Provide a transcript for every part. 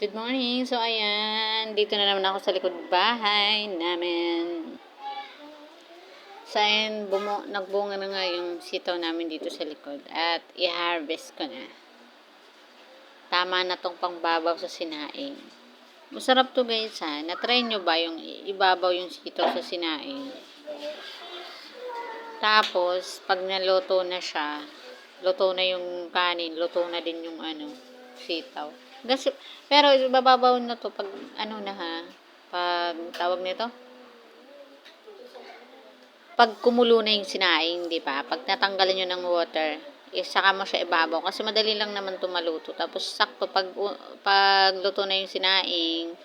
Good morning. So, ayan. Dito na naman ako sa likod bahay namin. So, ayan. Nagbunga na nga yung sitaw namin dito sa likod. At i-harvest ko na. Tama na tong pangbabaw sa sinaing. Masarap to guys ha. Na-try nyo ba yung ibabaw yung sitaw sa sinaing? Tapos, pag naluto na siya, luto na yung kanin, luto na din yung sitaw. Kasi, pero bababaw na to pag na ha, pag tawag nito, pag kumulo na yung sinaing, di ba? Pag natanggalan nyo ng water, saka mo siya ibabaw. Kasi madali lang naman to maluto. Tapos, sakto, pag luto na yung sinaing,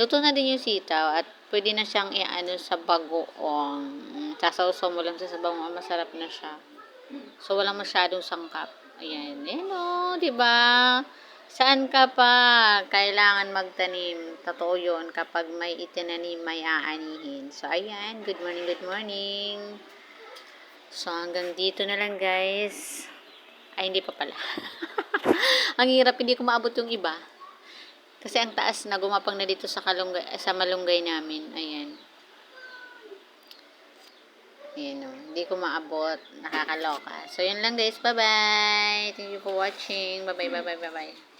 luto na din yung sitaw at pwede na siyang sa bagoong. Sasawsaw mo lang sa bagoong, masarap na siya. So, walang masyadong sangkap. Ayan. Ayan o, diba? Saan ka pa kailangan magtanim? Totoo yun. Kapag may itinanim, may aanihin. So, ayan. Good morning, good morning. So, hanggang dito na lang, guys. Ay, hindi pa pala. Ang hirap, hindi ko maabot yung iba. Kasi ang taas na, gumapang na dito sa malunggay namin. Ayan. Ayan o. Hindi ko maabot. Nakakaloka. So, yun lang guys. Bye-bye. Thank you for watching. Bye-bye, bye-bye, bye-bye.